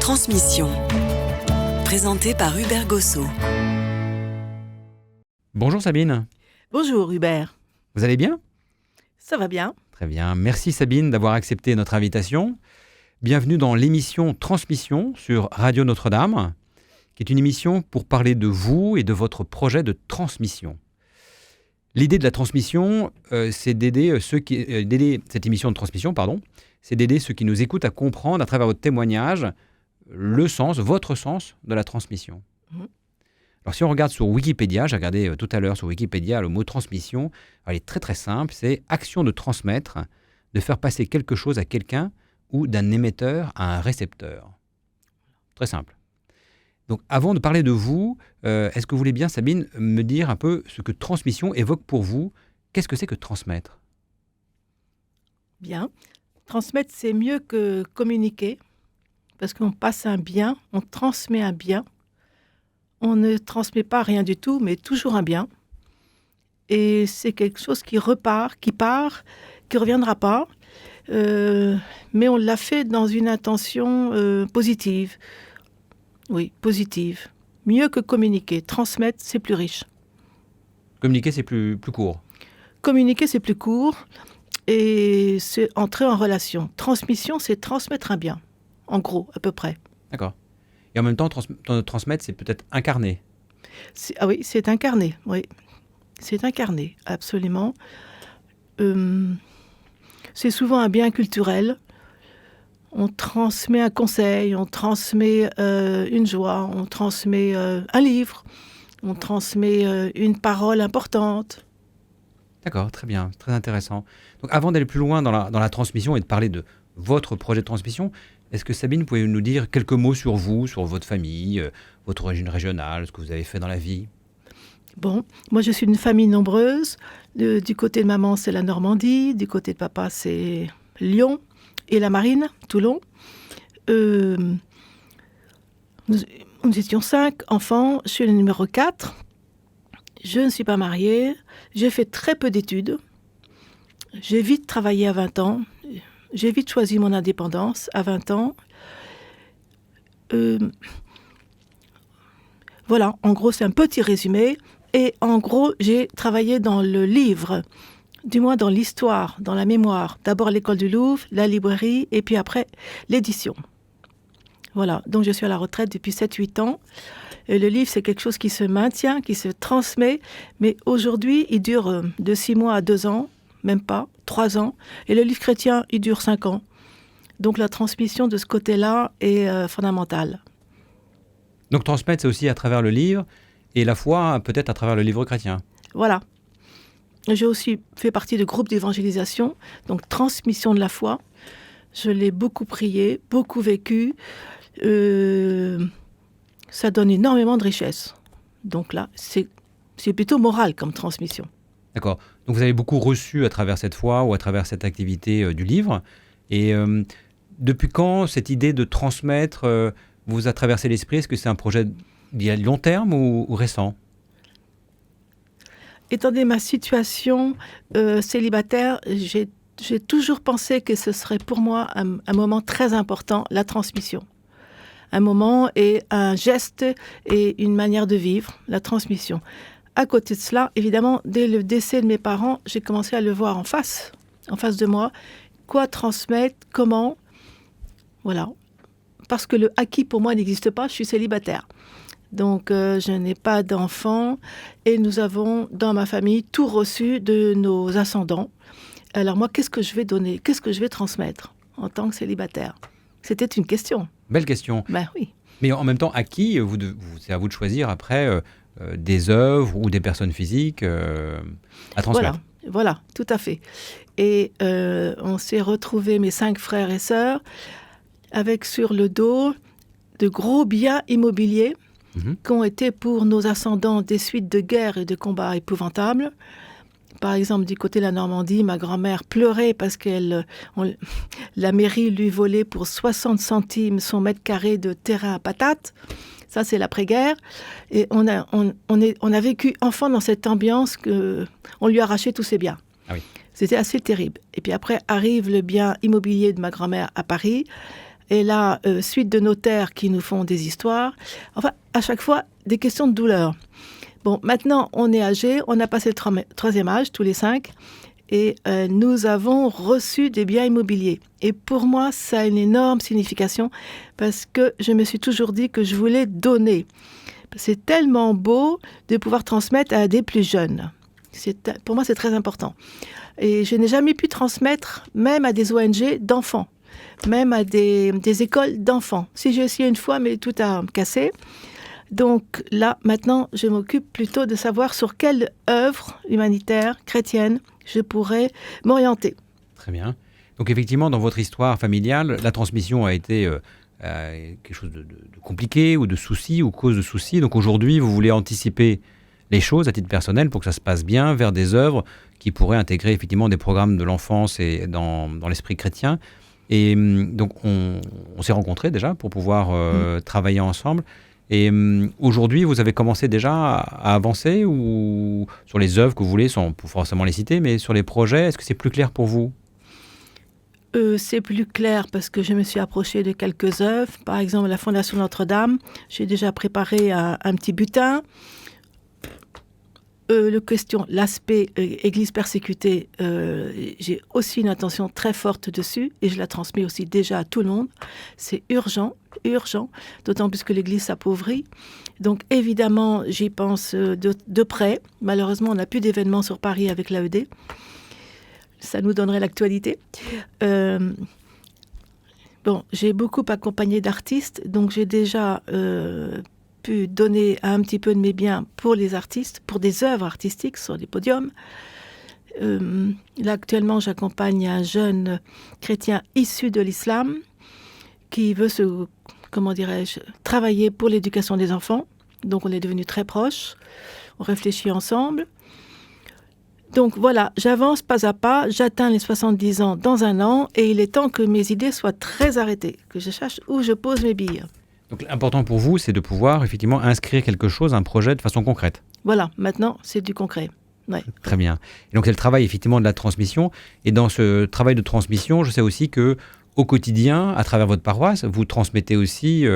Transmission. Présenté par Hubert Gossot. Bonjour Sabine. Bonjour Hubert. Vous allez bien ? Ça va bien. Très bien. Merci Sabine d'avoir accepté notre invitation. Bienvenue dans l'émission Transmission sur Radio Notre-Dame, qui est une émission pour parler de vous et de votre projet de transmission. L'idée de la transmission, c'est d'aider cette émission de transmission, c'est d'aider ceux qui nous écoutent à comprendre à travers votre témoignage votre sens de la transmission. Alors si on regarde sur Wikipédia, j'ai regardé tout à l'heure sur Wikipédia, le mot transmission, il est très très simple, c'est action de transmettre, de faire passer quelque chose à quelqu'un ou d'un émetteur à un récepteur. Très simple. Donc avant de parler de vous, est-ce que vous voulez bien, Sabine, me dire un peu ce que transmission évoque pour vous ? Qu'est-ce que c'est que transmettre ? Bien. Transmettre, c'est mieux que communiquer, parce qu'on passe un bien, on transmet un bien. On ne transmet pas rien du tout, mais toujours un bien. Et c'est quelque chose qui repart, qui part, qui ne reviendra pas. Mais on l'a fait dans une intention positive. Oui, positive. Mieux que communiquer. Transmettre, c'est plus riche. Communiquer, c'est plus court. Communiquer, c'est plus court. Et c'est entrer en relation. Transmission, c'est transmettre un bien. En gros, à peu près. D'accord. Et en même temps, transmettre, c'est peut-être incarner. Oui, c'est incarné, oui. C'est incarné, absolument. C'est souvent un bien culturel. On transmet un conseil, on transmet une joie, on transmet un livre, on transmet une parole importante. D'accord, très bien, très intéressant. Donc avant d'aller plus loin dans la transmission et de parler de votre projet de transmission, est-ce que Sabine, pouvez nous dire quelques mots sur vous, sur votre famille, votre origine régionale, ce que vous avez fait dans la vie ? Bon, moi je suis d'une famille nombreuse. Du côté de maman, c'est la Normandie. Du côté de papa, c'est Lyon et la Marine, Toulon. Nous étions 5 enfants. Je suis le numéro 4. Je ne suis pas mariée. J'ai fait très peu d'études. J'ai vite travaillé à 20 ans. J'ai vite choisi mon indépendance à 20 ans. Voilà, en gros, c'est un petit résumé. Et en gros, j'ai travaillé dans le livre, du moins dans l'histoire, dans la mémoire. D'abord l'école du Louvre, la librairie, et puis après l'édition. Voilà, donc je suis à la retraite depuis 7-8 ans. Et le livre, c'est quelque chose qui se maintient, qui se transmet. Mais aujourd'hui, il dure de 6 mois à 2 ans, même pas, 3 ans. Et le livre chrétien, il dure 5 ans. Donc la transmission de ce côté-là est fondamentale. Donc transmettre, c'est aussi à travers le livre, et la foi, peut-être à travers le livre chrétien. Voilà. J'ai aussi fait partie de groupes d'évangélisation, donc transmission de la foi. Je l'ai beaucoup prié, beaucoup vécu. Ça donne énormément de richesse. Donc là, c'est plutôt moral comme transmission. D'accord. Donc vous avez beaucoup reçu à travers cette foi ou à travers cette activité du livre. Et depuis quand cette idée de transmettre vous a traversé l'esprit ? Est-ce que c'est un projet d'il y a long terme ou récent ? Étant donné ma situation célibataire, j'ai toujours pensé que ce serait pour moi un moment très important, la transmission. Un moment et un geste et une manière de vivre, la transmission. À côté de cela, évidemment, dès le décès de mes parents, j'ai commencé à le voir en face de moi. Quoi transmettre, comment ? Voilà. Parce que le acquis pour moi n'existe pas, je suis célibataire. Donc je n'ai pas d'enfants et nous avons dans ma famille tout reçu de nos ascendants. Alors moi, qu'est-ce que je vais donner ? Qu'est-ce que je vais transmettre en tant que célibataire ? C'était une question. Belle question. Ben oui. Mais en même temps, à qui c'est à vous de choisir après des œuvres ou des personnes physiques à transmettre. Voilà, tout à fait. Et on s'est retrouvés, mes 5 frères et sœurs, avec sur le dos de gros biens immobiliers qui ont été pour nos ascendants des suites de guerres et de combats épouvantables. Par exemple, du côté de la Normandie, ma grand-mère pleurait parce que la mairie lui volait pour 60 centimes son mètre carré de terrain à patates. Ça, c'est l'après-guerre. Et on a vécu enfant dans cette ambiance qu'on lui arrachait tous ses biens. Ah oui. C'était assez terrible. Et puis après arrive le bien immobilier de ma grand-mère à Paris, Et là, suite de notaires qui nous font des histoires. Enfin, à chaque fois, des questions de douleur. Bon, maintenant, on est âgés, on a passé le troisième âge, tous les 5, et nous avons reçu des biens immobiliers. Et pour moi, ça a une énorme signification, parce que je me suis toujours dit que je voulais donner. C'est tellement beau de pouvoir transmettre à des plus jeunes. Pour moi, c'est très important. Et je n'ai jamais pu transmettre, même à des ONG d'enfants, même à des écoles d'enfants. Si j'ai essayé une fois, mais tout a cassé. Donc là, maintenant, je m'occupe plutôt de savoir sur quelle œuvre humanitaire, chrétienne, je pourrais m'orienter. Très bien. Donc effectivement, dans votre histoire familiale, la transmission a été quelque chose de compliqué ou de souci ou cause de souci. Donc aujourd'hui, vous voulez anticiper les choses à titre personnel pour que ça se passe bien vers des œuvres qui pourraient intégrer effectivement des programmes de l'enfance et dans l'esprit chrétien. Et donc on s'est rencontrés déjà pour pouvoir travailler ensemble. Et aujourd'hui, vous avez commencé déjà à avancer ou sur les œuvres que vous voulez, sans forcément les citer, mais sur les projets, est-ce que c'est plus clair pour vous ? C'est plus clair parce que je me suis approchée de quelques œuvres. Par exemple, la Fondation Notre-Dame, j'ai déjà préparé un petit butin. L'aspect Église persécutée, j'ai aussi une attention très forte dessus et je la transmets aussi déjà à tout le monde. C'est urgent, d'autant plus que l'Église s'appauvrit. Donc évidemment, j'y pense de près. Malheureusement, on n'a plus d'événements sur Paris avec l'AED. Ça nous donnerait l'actualité. J'ai beaucoup accompagné d'artistes, donc j'ai déjà pu donner un petit peu de mes biens pour les artistes, pour des œuvres artistiques sur des podiums. Là, actuellement, j'accompagne un jeune chrétien issu de l'islam qui veut travailler pour l'éducation des enfants. Donc, on est devenus très proches. On réfléchit ensemble. Donc voilà, j'avance pas à pas, j'atteins les 70 ans dans un an et il est temps que mes idées soient très arrêtées, que je sache où je pose mes billes. Donc l'important pour vous, c'est de pouvoir effectivement inscrire quelque chose, un projet de façon concrète. Voilà, maintenant c'est du concret. Ouais. Très bien. Et donc c'est le travail effectivement de la transmission. Et dans ce travail de transmission, je sais aussi que au quotidien, à travers votre paroisse, vous transmettez aussi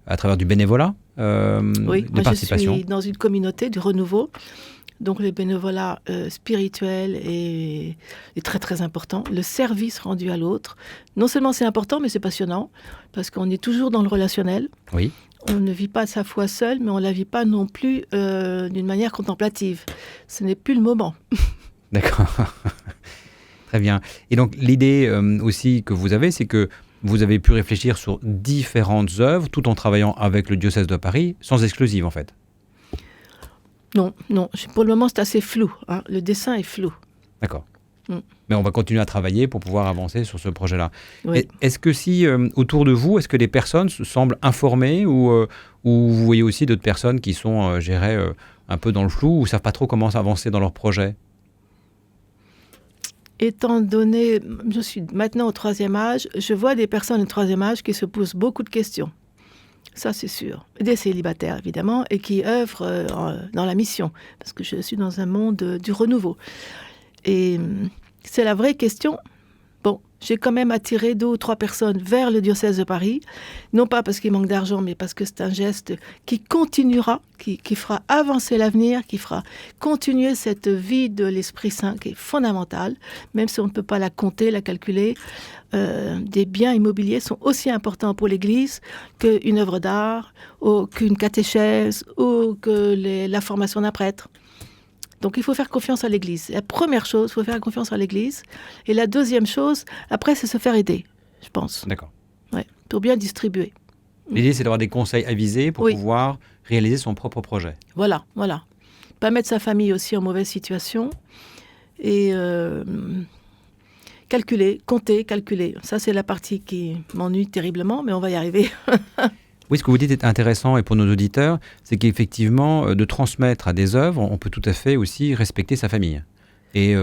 à travers du bénévolat, oui, de participation. Je suis dans une communauté du renouveau. Donc le bénévolat spirituel est très très important. Le service rendu à l'autre, non seulement c'est important, mais c'est passionnant, parce qu'on est toujours dans le relationnel. Oui. On ne vit pas sa foi seul, mais on ne la vit pas non plus d'une manière contemplative. Ce n'est plus le moment. D'accord. Très bien. Et donc l'idée aussi que vous avez, c'est que vous avez pu réfléchir sur différentes œuvres, tout en travaillant avec le diocèse de Paris, sans exclusive en fait. Non. Pour le moment, c'est assez flou. Hein. Le dessin est flou. D'accord. Mais on va continuer à travailler pour pouvoir avancer sur ce projet-là. Oui. Est-ce que si, autour de vous, est-ce que les personnes se semblent informées ou vous voyez aussi d'autres personnes qui sont, un peu dans le flou ou ne savent pas trop comment avancer dans leur projet ? Étant donné, je suis maintenant au 3e âge, je vois des personnes au 3e âge qui se posent beaucoup de questions. Ça, c'est sûr. Des célibataires, évidemment, et qui œuvrent dans la mission, parce que je suis dans un monde du renouveau. Et c'est la vraie question. Bon, j'ai quand même attiré 2 ou 3 personnes vers le diocèse de Paris, non pas parce qu'il manque d'argent, mais parce que c'est un geste qui continuera, qui fera avancer l'avenir, qui fera continuer cette vie de l'Esprit Saint qui est fondamentale, même si on ne peut pas la compter, la calculer. Des biens immobiliers sont aussi importants pour l'Église qu'une œuvre d'art, ou qu'une catéchèse, ou que la formation d'un prêtre. Donc, il faut faire confiance à l'Église. La première chose, il faut faire confiance à l'Église. Et la deuxième chose, après, c'est se faire aider, je pense. D'accord. Ouais, pour bien distribuer. L'idée, c'est d'avoir des conseils avisés pour pouvoir réaliser son propre projet. Voilà. Pas mettre sa famille aussi en mauvaise situation. Et calculer. Ça, c'est la partie qui m'ennuie terriblement, mais on va y arriver. Oui, ce que vous dites est intéressant et pour nos auditeurs, c'est qu'effectivement, de transmettre à des œuvres, on peut tout à fait aussi respecter sa famille. Et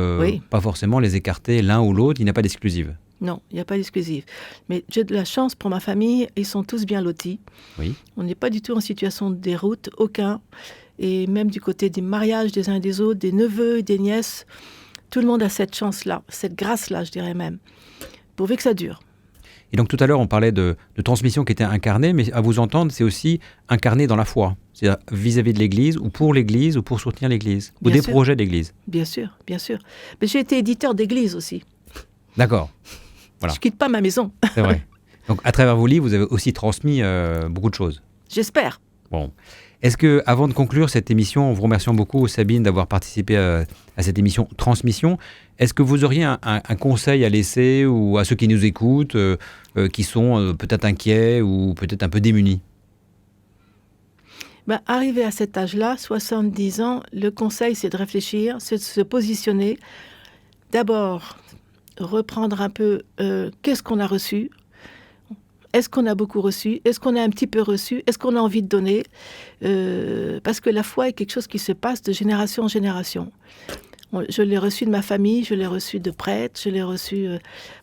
pas forcément les écarter l'un ou l'autre, il n'y a pas d'exclusive. Non, il n'y a pas d'exclusive. Mais j'ai de la chance pour ma famille, ils sont tous bien lotis. Oui. On n'est pas du tout en situation de déroute, aucun. Et même du côté des mariages des uns et des autres, des neveux, des nièces, tout le monde a cette chance-là, cette grâce-là, je dirais même, pourvu que ça dure. Et donc tout à l'heure, on parlait de transmission qui était incarnée, mais à vous entendre, c'est aussi incarné dans la foi. C'est-à-dire vis-à-vis de l'Église, ou pour soutenir l'Église, ou Bien des sûr. projets d'Église. Bien sûr, bien sûr. Mais j'ai été éditeur d'église aussi. D'accord, Voilà. Je quitte pas ma maison, c'est vrai. Donc à travers vos livres, vous avez aussi transmis beaucoup de choses. j'espère. Bon. Est-ce que, avant de conclure cette émission, en vous remerciant beaucoup, Sabine, d'avoir participé à cette émission Transmission, est-ce que vous auriez un conseil à laisser ou à ceux qui nous écoutent, qui sont peut-être inquiets ou peut-être un peu démunis? Arrivé à cet âge-là, 70 ans, le conseil, c'est de réfléchir, c'est de se positionner. D'abord, reprendre un peu qu'est-ce qu'on a reçu. Est-ce qu'on a beaucoup reçu? Est-ce qu'on a un petit peu reçu? Est-ce qu'on a envie de donner? Parce que la foi est quelque chose qui se passe de génération en génération. Je l'ai reçu de ma famille, je l'ai reçu de prêtres, je l'ai reçu...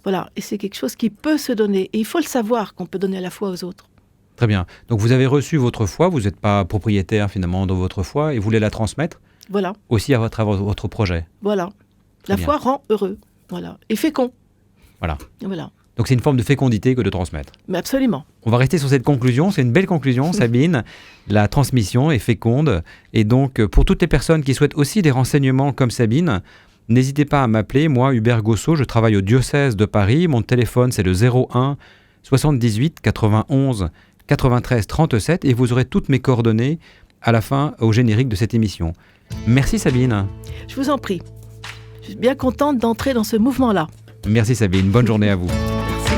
voilà, et c'est quelque chose qui peut se donner. Et il faut le savoir qu'on peut donner la foi aux autres. Très bien. Donc vous avez reçu votre foi, vous n'êtes pas propriétaire finalement de votre foi et vous voulez la transmettre Voilà, aussi à travers votre projet. voilà. Très La bien. foi rend heureux, voilà. Et fécond. Voilà. Voilà, Donc c'est une forme de fécondité que de transmettre. mais absolument. On va rester sur cette conclusion, c'est une belle conclusion, Sabine. La transmission est féconde. Et donc, pour toutes les personnes qui souhaitent aussi des renseignements comme Sabine, n'hésitez pas à m'appeler. Moi, Hubert Gossot, je travaille au diocèse de Paris. Mon téléphone, c'est le 01 78 91 93 37. Et vous aurez toutes mes coordonnées à la fin, au générique de cette émission. Merci Sabine. Je vous en prie. Je suis bien contente d'entrer dans ce mouvement-là. Merci Sabine, bonne journée à vous. Merci.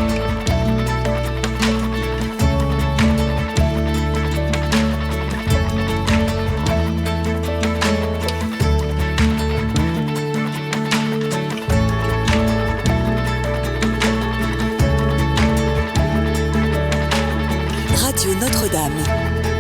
Radio Notre-Dame.